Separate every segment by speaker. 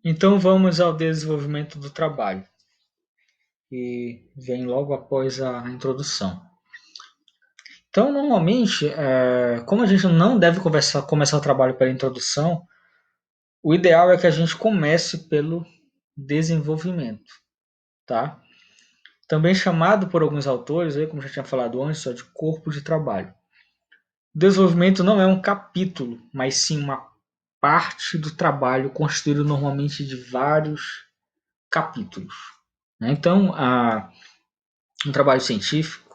Speaker 1: Então vamos ao desenvolvimento do trabalho, que vem logo após a introdução. Então, normalmente, como a gente não deve começar o trabalho pela introdução, o ideal é que a gente comece pelo desenvolvimento, tá? Também chamado por alguns autores, como já tinha falado antes, só de corpo de trabalho. O desenvolvimento não é um capítulo, mas sim uma parte do trabalho constituído normalmente de vários capítulos, né? Então, um trabalho científico,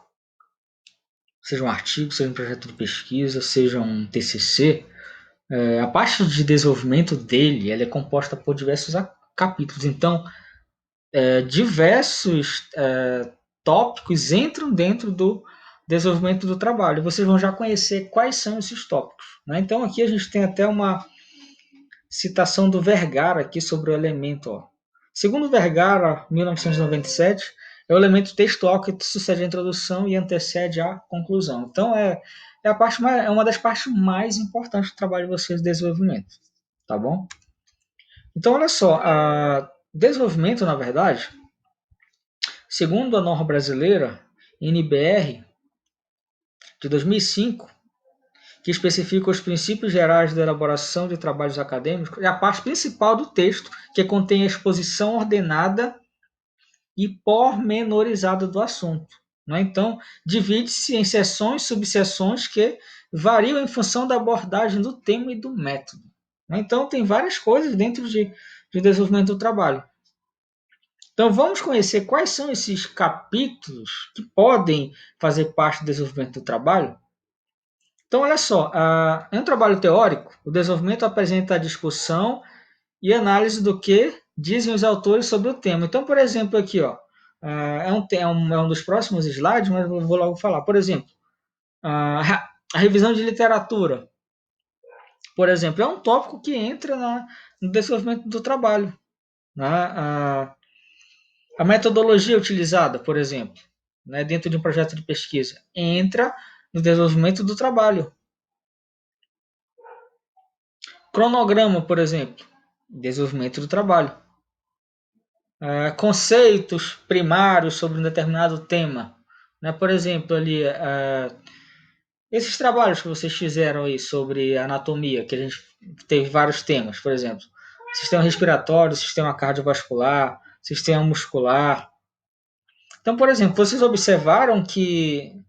Speaker 1: seja um artigo, seja um projeto de pesquisa, seja um TCC, a parte de desenvolvimento dele ela é composta por diversos capítulos. Então, diversos tópicos entram dentro do desenvolvimento do trabalho. Vocês vão já conhecer quais são esses tópicos, né? Então, aqui a gente tem até uma citação do Vergara aqui sobre o elemento. Ó. Segundo Vergara, 1997, é o elemento textual que sucede a introdução e antecede a conclusão. Então, é uma das partes mais importantes do trabalho de vocês de desenvolvimento. Tá bom? Então, olha só, desenvolvimento, na verdade, segundo a norma brasileira, NBR, de 2005, que especifica os princípios gerais da elaboração de trabalhos acadêmicos, é a parte principal do texto, que contém a exposição ordenada e pormenorizada do assunto. Né? Então, divide-se em seções, subseções que variam em função da abordagem do tema e do método. Né? Então, tem várias coisas dentro de desenvolvimento do trabalho. Então, vamos conhecer quais são esses capítulos que podem fazer parte do desenvolvimento do trabalho. Então, olha só, em um trabalho teórico, o desenvolvimento apresenta a discussão e análise do que dizem os autores sobre o tema. Então, por exemplo, aqui, ó, é um dos próximos slides, mas eu vou logo falar. Por exemplo, a revisão de literatura, por exemplo, é um tópico que entra no desenvolvimento do trabalho. Né? A metodologia utilizada, por exemplo, né, dentro de um projeto de pesquisa, entra no desenvolvimento do trabalho. Cronograma, por exemplo, desenvolvimento do trabalho. Conceitos primários sobre um determinado tema. Né? Por exemplo, ali, esses trabalhos que vocês fizeram aí sobre anatomia, que a gente teve vários temas, por exemplo, sistema respiratório, sistema cardiovascular, sistema muscular. Então, por exemplo, vocês observaram que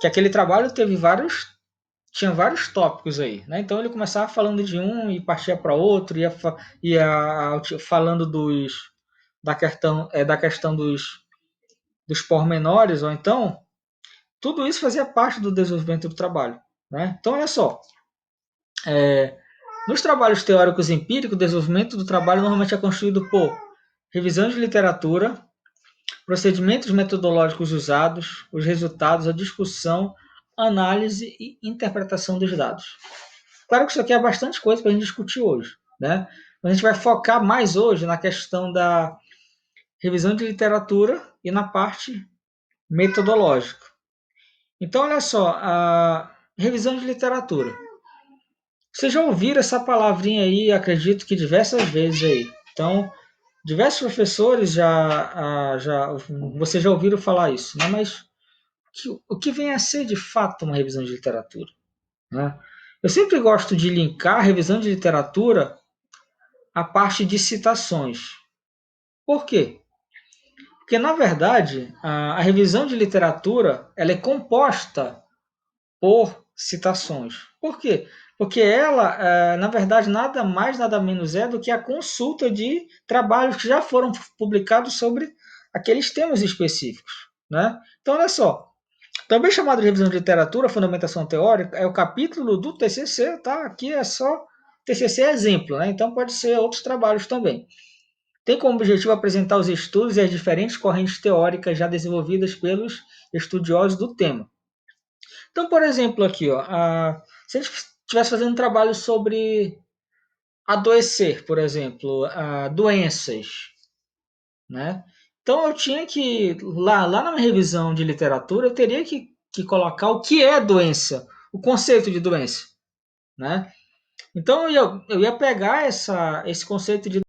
Speaker 1: aquele trabalho tinha vários tópicos aí, né? Então ele começava falando de um e partia para outro, ia falando da questão dos pormenores, ou então tudo isso fazia parte do desenvolvimento do trabalho, né? Então olha só, nos trabalhos teóricos empíricos, o desenvolvimento do trabalho normalmente é construído por revisão de literatura, procedimentos metodológicos usados, os resultados, a discussão, análise e interpretação dos dados. Claro que isso aqui é bastante coisa para a gente discutir hoje, né? A gente vai focar mais hoje na questão da revisão de literatura e na parte metodológica. Então, olha só, a revisão de literatura. Vocês já ouviram essa palavrinha aí, acredito que diversas vezes aí. Então, diversos professores vocês já ouviram falar isso, né? Mas o que vem a ser de fato uma revisão de literatura? Né? Eu sempre gosto de linkar a revisão de literatura à parte de citações. Por quê? Porque, na verdade, a revisão de literatura ela é composta por citações. Por quê? Porque ela, na verdade, nada mais, nada menos é do que a consulta de trabalhos que já foram publicados sobre aqueles temas específicos. Né? Então, olha só, também chamado de revisão de literatura, fundamentação teórica, é o capítulo do TCC, tá? Aqui é só TCC é exemplo, né? Então pode ser outros trabalhos também. Tem como objetivo apresentar os estudos e as diferentes correntes teóricas já desenvolvidas pelos estudiosos do tema. Então, por exemplo, aqui, ó, se a gente estivesse fazendo um trabalho sobre adoecer, por exemplo, doenças, né? Então eu tinha que, lá na minha revisão de literatura, eu teria que colocar o que é doença, o conceito de doença, né? Então eu ia pegar esse conceito de